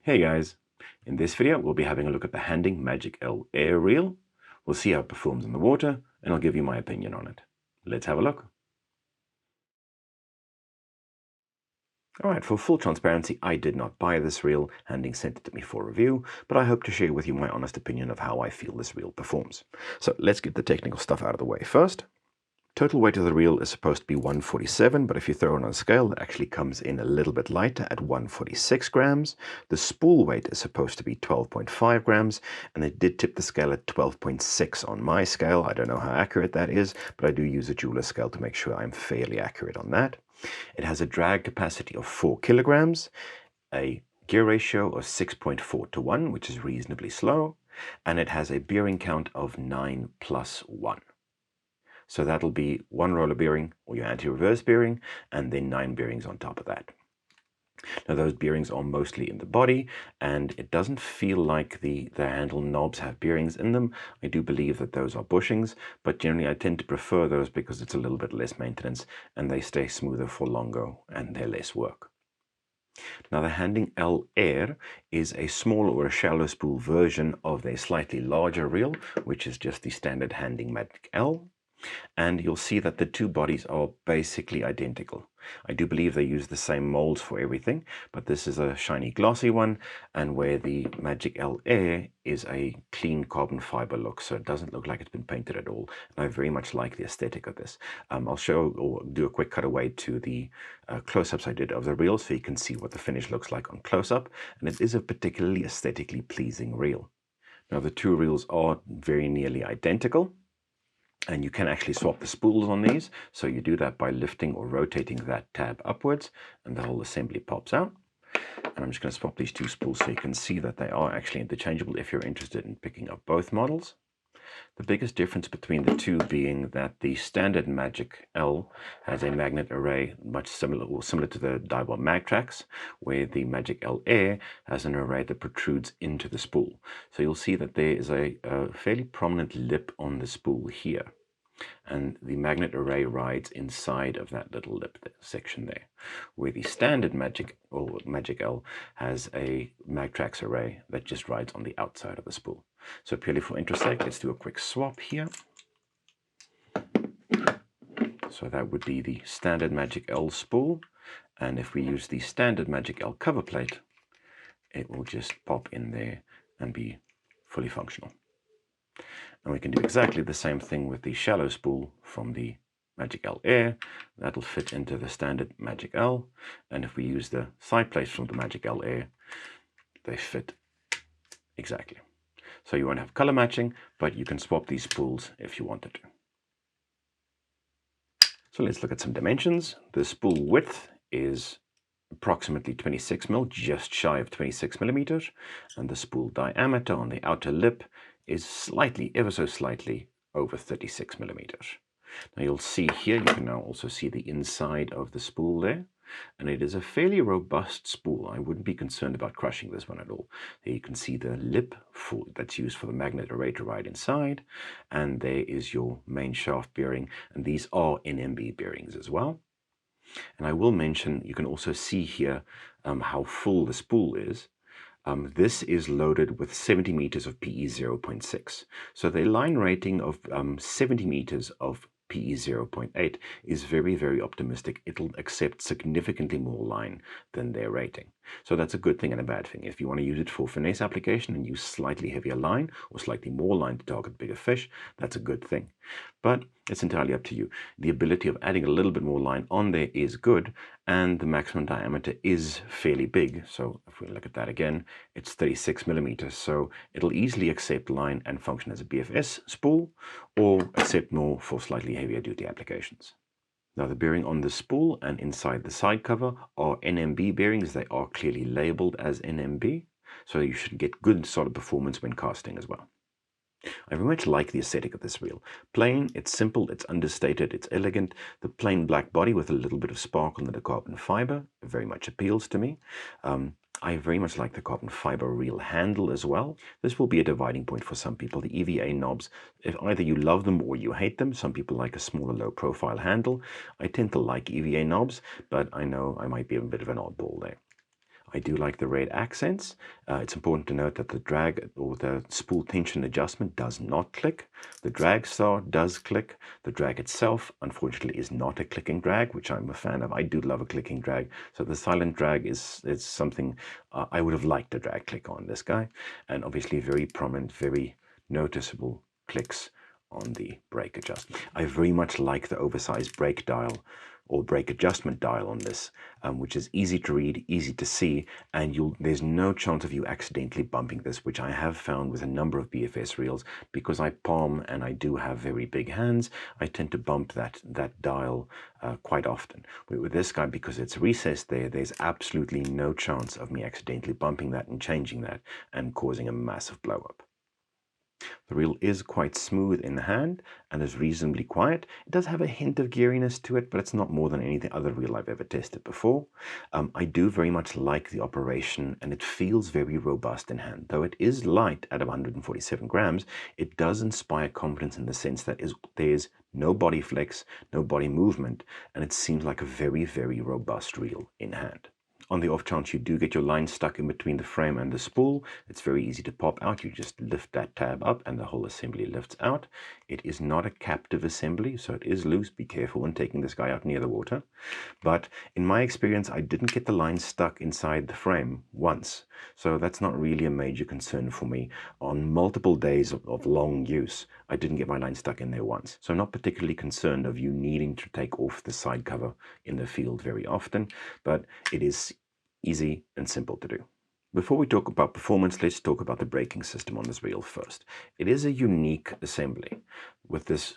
Hey guys, in this video we'll be having a look at the Handing Magic L Air Reel. We'll see how it performs in the water and I'll give you my opinion on it. Let's have a look. Alright, for full transparency, I did not buy this reel. Handing sent it to me for review, but I hope to share with you my honest opinion of how I feel this reel performs. So let's get the technical stuff out of the way first. Total weight of the reel is supposed to be 147, but if you throw it on a scale, it actually comes in a little bit lighter at 146 grams. The spool weight is supposed to be 12.5 grams, and they did tip the scale at 12.6 on my scale. I don't know how accurate that is, but I do use a jeweler scale to make sure I'm fairly accurate on that. It has a drag capacity of 4 kilograms, a gear ratio of 6.4 to 1, which is reasonably slow, and it has a bearing count of 9 plus 1. So that'll be one roller bearing or your anti-reverse bearing, and then 9 bearings on top of that. Now those bearings are mostly in the body, and it doesn't feel like the handle knobs have bearings in them. I do believe that those are bushings, but generally I tend to prefer those because it's a little bit less maintenance and they stay smoother for longer and they're less work. Now the Handing L Air is a small or a shallow spool version of their slightly larger reel, which is just the standard Handing Magic L. And you'll see that the two bodies are basically identical. I do believe they use the same molds for everything, but this is a shiny glossy one, and where the Magic L Air is a clean carbon fiber look, so it doesn't look like it's been painted at all. And I very much like the aesthetic of this. I'll show or do a quick cutaway to the close-ups I did of the reel so you can see what the finish looks like on close-up, and it is a particularly aesthetically pleasing reel. Now the two reels are very nearly identical, and you can actually swap the spools on these. So you do that by lifting or rotating that tab upwards, and the whole assembly pops out. And I'm just going to swap these two spools so you can see that they are actually interchangeable if you're interested in picking up both models. The biggest difference between the two being that the standard Magic L has a magnet array much similar to the Daiwa Magtrax, where the Magic L Air has an array that protrudes into the spool. So you'll see that there is a fairly prominent lip on the spool here, and the magnet array rides inside of that little lip section there, where the standard Magic L has a Magtrax array that just rides on the outside of the spool. So purely for interest sake, let's do a quick swap here. So that would be the standard Magic L spool, and if we use the standard Magic L cover plate, it will just pop in there and be fully functional. And we can do exactly the same thing with the shallow spool from the Magic L Air. That'll fit into the standard Magic L, and if we use the side plates from the Magic L Air, they fit exactly. So you won't have color matching, but you can swap these spools if you wanted to. So let's look at some dimensions. The spool width is approximately 26 mil, just shy of 26 millimeters, and the spool diameter on the outer lip is slightly, ever so slightly, over 36 millimeters. Now you'll see here, you can now also see the inside of the spool there, and it is a fairly robust spool. I wouldn't be concerned about crushing this one at all. There you can see the lip that's used for the magnet array to ride inside, and there is your main shaft bearing, and these are NMB bearings as well. And I will mention, you can also see here how full the spool is. This is loaded with 70 meters of PE 0.6. So the line rating of 70 meters of PE 0.8 is very, very optimistic. It'll accept significantly more line than their rating. So that's a good thing and a bad thing. If you want to use it for finesse application and use slightly heavier line or slightly more line to target bigger fish, that's a good thing. But it's entirely up to you. The ability of adding a little bit more line on there is good, and the maximum diameter is fairly big. So if we look at that again, it's 36 millimeters. So it'll easily accept line and function as a BFS spool, or accept more for slightly heavier duty applications. Now the bearing on the spool and inside the side cover are NMB bearings. They are clearly labeled as NMB, so you should get good solid performance when casting as well. I very much like the aesthetic of this reel. Plain, it's simple, it's understated, it's elegant. The plain black body with a little bit of sparkle in the carbon fiber very much appeals to me. I very much like the carbon fiber reel handle as well. This will be a dividing point for some people. The EVA knobs, if either you love them or you hate them. Some people like a smaller, low-profile handle. I tend to like EVA knobs, but I know I might be a bit of an oddball there. I do like the red accents. It's important to note that the drag or the spool tension adjustment does not click. The drag star does click. The drag itself, unfortunately, is not a clicking drag, which I'm a fan of. I do love a clicking drag. So the silent drag is something I would have liked a drag click on this guy. And obviously very prominent, very noticeable clicks on the brake adjustment. I very much like the oversized brake dial or brake adjustment dial on this, which is easy to read, easy to see, and there's no chance of you accidentally bumping this, which I have found with a number of BFS reels. Because I palm and I do have very big hands, I tend to bump that dial quite often. With this guy, because it's recessed there's absolutely no chance of me accidentally bumping that and changing that and causing a massive blow up. The reel is quite smooth in the hand and is reasonably quiet. It does have a hint of geariness to it, but it's not more than any other reel I've ever tested before. I do very much like the operation, and it feels very robust in hand. Though it is light at 147 grams, it does inspire confidence in the sense that there's no body flex, no body movement, and it seems like a very, very robust reel in hand. On the off chance you do get your line stuck in between the frame and the spool, it's very easy to pop out. You just lift that tab up and the whole assembly lifts out. It is not a captive assembly, so it is loose. Be careful when taking this guy out near the water. But in my experience, I didn't get the line stuck inside the frame once. So that's not really a major concern for me. On multiple days of long use, I didn't get my line stuck in there once. So I'm not particularly concerned of you needing to take off the side cover in the field very often, but it is easy and simple to do. Before we talk about performance, let's talk about the braking system on this reel first. It is a unique assembly with this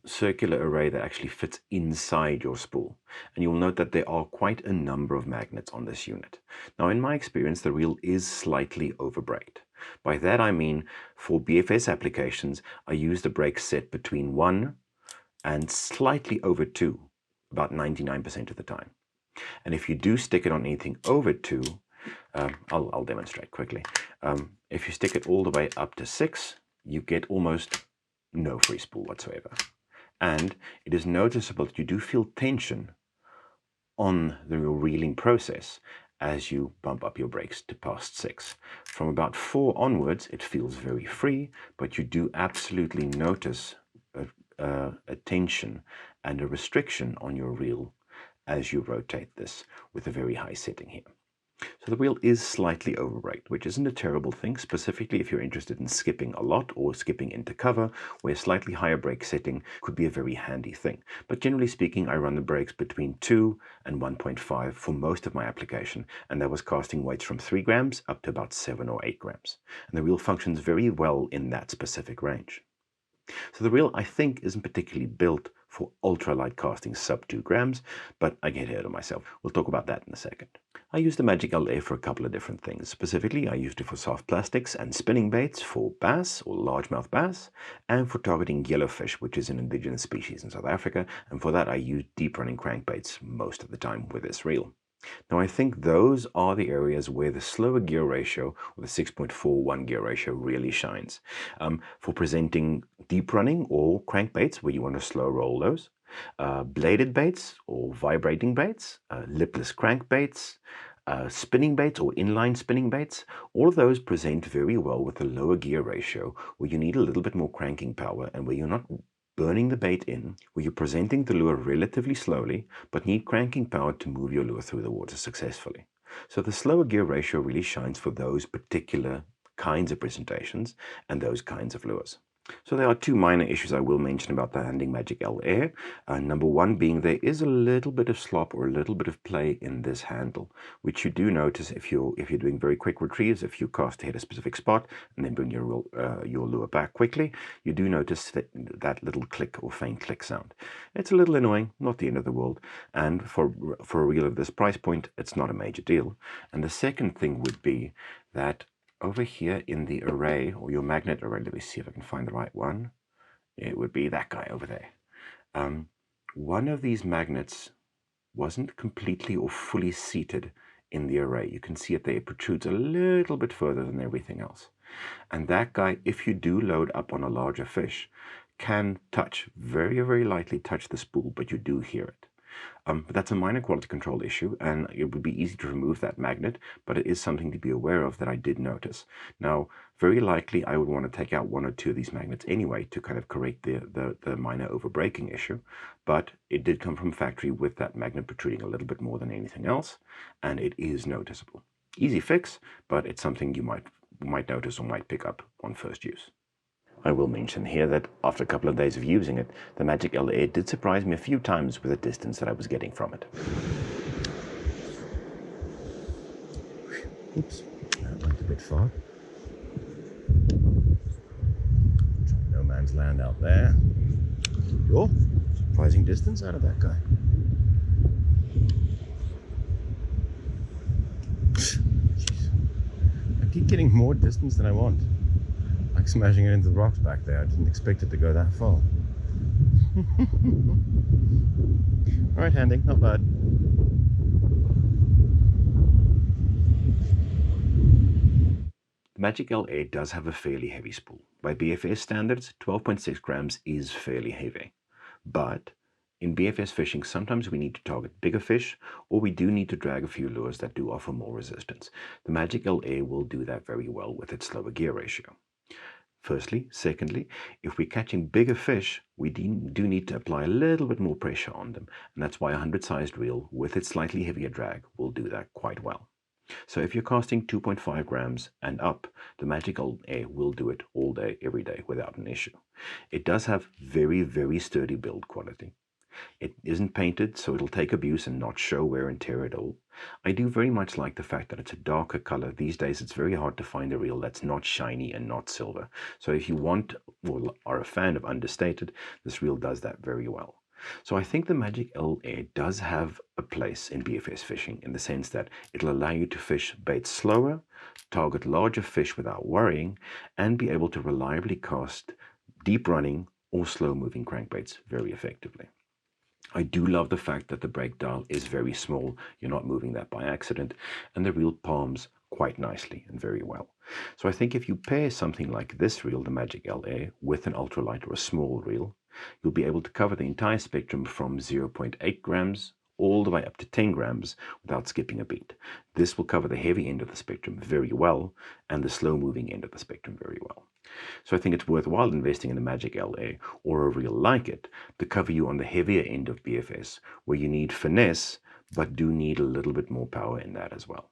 circular array that actually fits inside your spool. And you'll note that there are quite a number of magnets on this unit. Now, in my experience, the reel is slightly over-braked. By that I mean, for BFS applications, I use the brake set between 1 and slightly over 2, about 99% of the time. And if you do stick it on anything over 2, I'll demonstrate quickly. If you stick it all the way up to 6, you get almost no free spool whatsoever. And it is noticeable that you do feel tension on the reeling process as you bump up your brakes to past 6. From about 4 onwards, it feels very free, but you do absolutely notice a tension and a restriction on your reel as you rotate this with a very high setting here. So the wheel is slightly over-braked, which isn't a terrible thing, specifically if you're interested in skipping a lot or skipping into cover, where a slightly higher brake setting could be a very handy thing. But generally speaking, I run the brakes between 2 and 1.5 for most of my application, and that was casting weights from 3 grams up to about 7 or 8 grams. And the wheel functions very well in that specific range. So the reel, I think, isn't particularly built for ultralight casting sub 2 grams, but I get ahead of myself. We'll talk about that in a second. I used the Magic LA for a couple of different things. Specifically, I used it for soft plastics and spinning baits for bass or largemouth bass, and for targeting yellowfish, which is an indigenous species in South Africa, and for that I used deep running crankbaits most of the time with this reel. Now, I think those are the areas where the slower gear ratio, or the 6.41 gear ratio, really shines. For presenting deep running or crankbaits where you want to slow roll those, bladed baits or vibrating baits, lipless crankbaits, spinning baits or inline spinning baits, all of those present very well with a lower gear ratio where you need a little bit more cranking power and where you're not burning the bait in, where you're presenting the lure relatively slowly, but need cranking power to move your lure through the water successfully. So the slower gear ratio really shines for those particular kinds of presentations and those kinds of lures. So there are 2 minor issues I will mention about the Handling Magic L Air. Number 1 being there is a little bit of slop or a little bit of play in this handle, which you do notice if you're doing very quick retrieves. If you cast to hit a specific spot and then bring your lure back quickly, you do notice that little click or faint click sound. It's a little annoying, not the end of the world, and for a reel of this price point, it's not a major deal. And the second thing would be that over here in the array, or your magnet array, let me see if I can find the right one. It would be that guy over there. One of these magnets wasn't completely or fully seated in the array. You can see it there. It protrudes a little bit further than everything else. And that guy, if you do load up on a larger fish, can touch, very, very lightly touch the spool, but you do hear it. But that's a minor quality control issue, and it would be easy to remove that magnet, but it is something to be aware of that I did notice. Now, very likely I would want to take out one or two of these magnets anyway to kind of correct the minor overbreaking issue, but it did come from factory with that magnet protruding a little bit more than anything else, and it is noticeable. Easy fix, but it's something you might notice or might pick up on first use. I will mention here that after a couple of days of using it, the Magic LA did surprise me a few times with the distance that I was getting from it. Oops, that went a bit far. No man's land out there. Oh, surprising distance out of that guy. Jeez. I keep getting more distance than I want. Like smashing it into the rocks back there. I didn't expect it to go that far. Alright, handing, not bad. The Magic LA does have a fairly heavy spool. By BFS standards, 12.6 grams is fairly heavy. But in BFS fishing, sometimes we need to target bigger fish, or we do need to drag a few lures that do offer more resistance. The Magic LA will do that very well with its slower gear ratio. Firstly. Secondly, if we're catching bigger fish, we do need to apply a little bit more pressure on them, and that's why a 100-sized reel with its slightly heavier drag will do that quite well. So if you're casting 2.5 grams and up, the Magic LA will do it all day, every day, without an issue. It does have very, very sturdy build quality. It isn't painted, so it'll take abuse and not show wear and tear at all. I do very much like the fact that it's a darker color. These days it's very hard to find a reel that's not shiny and not silver. So if you want or are a fan of understated, this reel does that very well. So I think the Magic LA does have a place in BFS fishing in the sense that it'll allow you to fish baits slower, target larger fish without worrying, and be able to reliably cast deep running or slow moving crankbaits very effectively. I do love the fact that the brake dial is very small. You're not moving that by accident, and the reel palms quite nicely and very well. So I think if you pair something like this reel, the Magic LA, with an ultralight or a small reel, you'll be able to cover the entire spectrum from 0.8 grams all the way up to 10 grams without skipping a beat. This will cover the heavy end of the spectrum very well and the slow moving end of the spectrum very well. So I think it's worthwhile investing in the Magic LA or a reel like it to cover you on the heavier end of BFS, where you need finesse, but do need a little bit more power in that as well.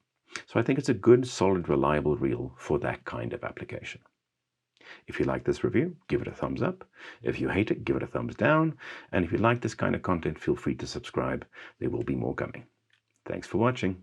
So I think it's a good, solid, reliable reel for that kind of application. If you like this review, give it a thumbs up. If you hate it, give it a thumbs down. And if you like this kind of content, feel free to subscribe. There will be more coming. Thanks for watching.